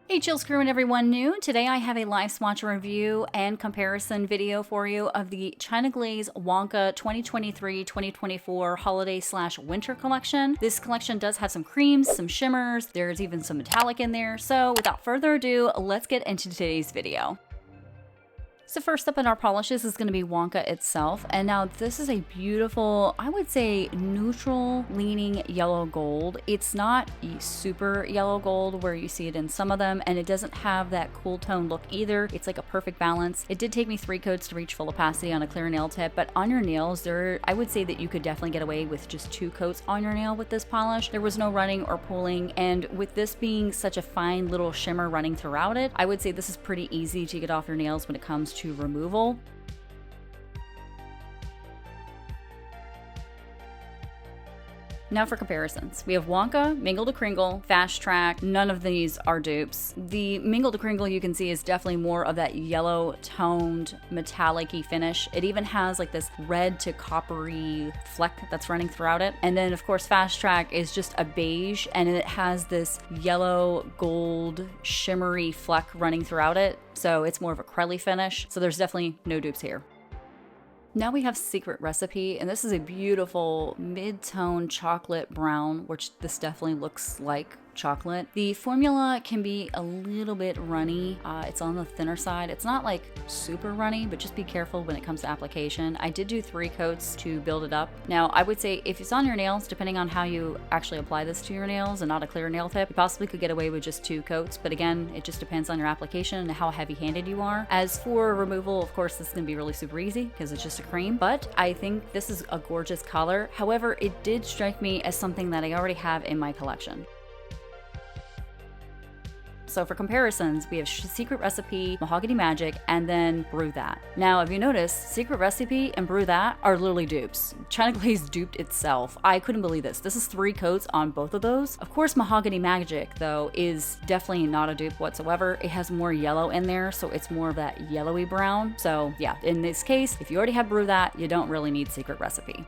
Hey Chills crew and everyone new. Today I have a live swatch review and comparison video for you of the China Glaze WONKA 2023-2024 holiday/winter collection. This collection does have some creams, some shimmers, there's even some metallic in there. So without further ado, let's get into today's video. So first up in our polishes is going to be WONKA itself, and now this is a beautiful, I would say, neutral leaning yellow gold. It's not super yellow gold where you see it in some of them, and it doesn't have that cool tone look either. It's like a perfect balance. It did take me 3 coats to reach full opacity on a clear nail tip, but on your nails, I would say that you could definitely get away with just 2 coats on your nail with this polish. There was no running or pooling, and with this being such a fine little shimmer running throughout it, I would say this is pretty easy to get off your nails when it comes to removal. Now for comparisons. We have WONKA, Mingle to Kringle, Fast Track. None of these are dupes. The Mingle to Kringle you can see is definitely more of that yellow toned metallic-y finish. It even has like this red to coppery fleck that's running throughout it. And then of course Fast Track is just a beige and it has this yellow gold shimmery fleck running throughout it. So it's more of a crelly finish. So there's definitely no dupes here. Now we have Secret Recipe, and this is a beautiful mid-tone chocolate brown, which this definitely looks like chocolate. The formula can be a little bit runny. It's on the thinner side. It's not like super runny, but just be careful when it comes to application. I did do 3 coats to build it up. Now, I would say if it's on your nails, depending on how you actually apply this to your nails and not a clear nail tip, you possibly could get away with just 2 coats. But again, it just depends on your application and how heavy-handed you are. As for removal, of course, this is gonna be really super easy because it's just a cream, but I think this is a gorgeous color. However, it did strike me as something that I already have in my collection. So for comparisons, we have Secret Recipe, Mahogany Magic, and then Brew That. Now, if you notice, Secret Recipe and Brew That are literally dupes. China Glaze duped itself. I couldn't believe this. This is 3 coats on both of those. Of course, Mahogany Magic, though, is definitely not a dupe whatsoever. It has more yellow in there, so it's more of that yellowy brown. So yeah, in this case, if you already have Brew That, you don't really need Secret Recipe.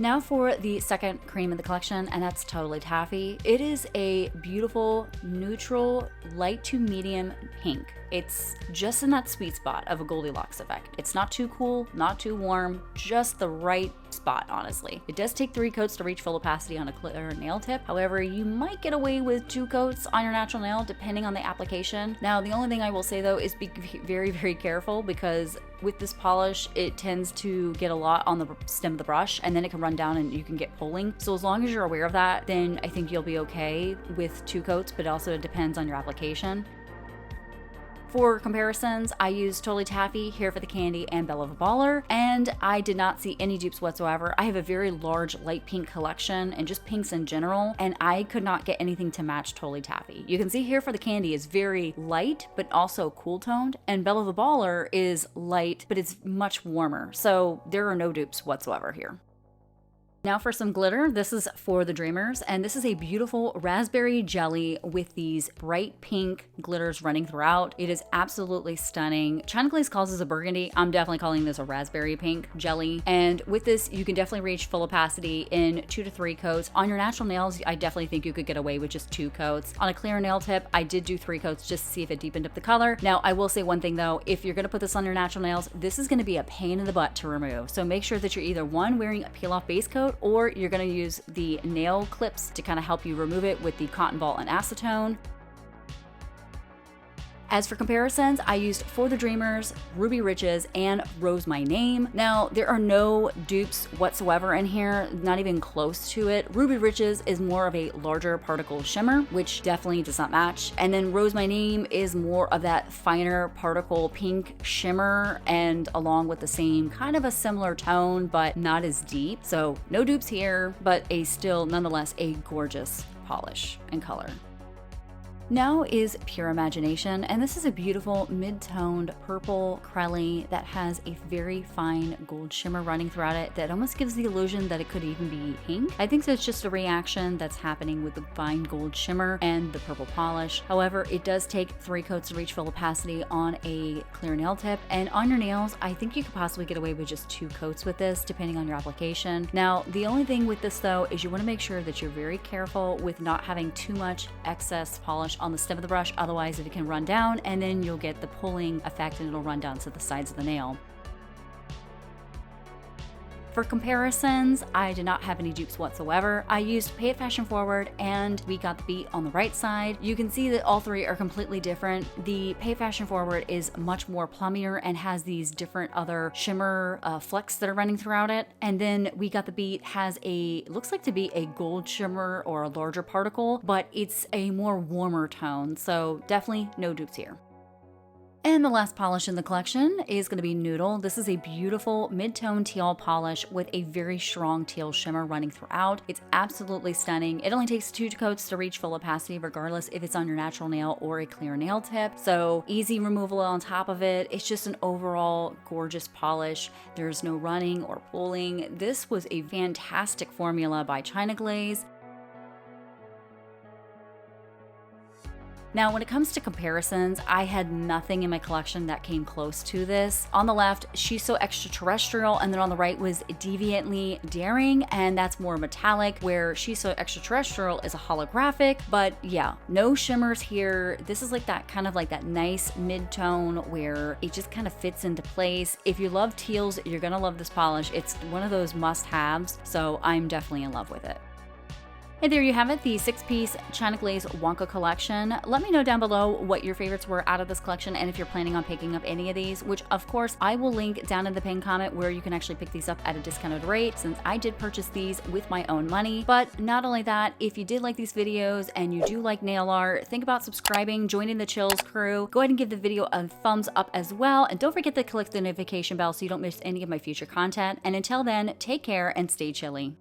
Now for the second cream in the collection, and that's totally Taffy. It is a beautiful, neutral, light to medium pink. It's just in that sweet spot of a Goldilocks effect. It's not too cool, not too warm, just the right spot, honestly. It does take 3 coats to reach full opacity on a clear nail tip. However, you might get away with 2 coats on your natural nail, depending on the application. Now, the only thing I will say though is be very, very careful, because with this polish, it tends to get a lot on the stem of the brush, and then it can run down and you can get pulling. So as long as you're aware of that, then I think you'll be okay with 2 coats, but also it depends on your application. For comparisons, I used Totally Taffy, Here for the Candy, and 𝗿𝗏𝗿𝗏, and I did not see any dupes whatsoever. I have a very large light pink collection and just pinks in general, and I could not get anything to match Totally Taffy. You can see Here for the Candy is very light, but also cool toned, and 𝗿𝗏𝗿𝗏 is light, but it's much warmer. So there are no dupes whatsoever here. Now for some glitter. This is for the dreamers, and this is a beautiful raspberry jelly with these bright pink glitters running throughout. It is absolutely stunning. China Glaze calls this a burgundy. I'm definitely calling this a raspberry pink jelly. And with this, you can definitely reach full opacity in 2 to 3 coats. On your natural nails, I definitely think you could get away with just 2 coats. On a clear nail tip, I did do 3 coats just to see if it deepened up the color. Now, I will say one thing though, if you're gonna put this on your natural nails, this is gonna be a pain in the butt to remove. So make sure that you're either wearing a peel-off base coat, or you're gonna use the nail clips to kind of help you remove it with the cotton ball and acetone. As for comparisons, I used For the Dreamers, Ruby Riches, and Rose My Name. Now, there are no dupes whatsoever in here, not even close to it. Ruby Riches is more of a larger particle shimmer, which definitely does not match. And then Rose My Name is more of that finer particle pink shimmer, and along with the same kind of a similar tone, but not as deep. So no dupes here, but still nonetheless a gorgeous polish and color. Now is Pure Imagination, and this is a beautiful mid-toned purple crelly that has a very fine gold shimmer running throughout it that almost gives the illusion that it could even be pink. I think that's just a reaction that's happening with the fine gold shimmer and the purple polish. However, it does take 3 coats to reach full opacity on a clear nail tip, and on your nails, I think you could possibly get away with just 2 coats with this, depending on your application. Now, the only thing with this though is you want to make sure that you're very careful with not having too much excess polish on the stem of the brush, otherwise it can run down and then you'll get the pulling effect and it'll run down to the sides of the nail. For comparisons, I did not have any dupes whatsoever. I used Pay It Fashion Forward and We Got the Beat on the right side. You can see that all three are completely different. The Pay It Fashion Forward is much more plummier and has these different other shimmer flecks that are running throughout it. And then We Got the Beat has looks like to be a gold shimmer or a larger particle, but it's a more warmer tone. So definitely no dupes here. And the last polish in the collection is going to be Noodle. This is a beautiful mid-tone teal polish with a very strong teal shimmer running throughout. It's absolutely stunning. It only takes 2 coats to reach full opacity, regardless if it's on your natural nail or a clear nail tip. So easy removal on top of it. It's just an overall gorgeous polish. There's no running or pulling. This was a fantastic formula by China Glaze. Now, when it comes to comparisons, I had nothing in my collection that came close to this. On the left, 𝘃𝗶𝗄𝗵 Extraterrestrial, and then on the right was Deviantly Daring, and that's more metallic, where 𝘃𝗶𝗄𝗵 Extraterrestrial is a holographic, but yeah, no shimmers here. This is like that nice mid-tone where it just kind of fits into place. If you love teals, you're gonna love this polish. It's one of those must-haves, so I'm definitely in love with it. And there you have it, the 6-piece China Glaze Wonka collection. Let me know down below what your favorites were out of this collection and if you're planning on picking up any of these, which of course I will link down in the pinned comment where you can actually pick these up at a discounted rate since I did purchase these with my own money. But not only that, if you did like these videos and you do like nail art, think about subscribing, joining the Chills crew. Go ahead and give the video a thumbs up as well. And don't forget to click the notification bell so you don't miss any of my future content. And until then, take care and stay chilly.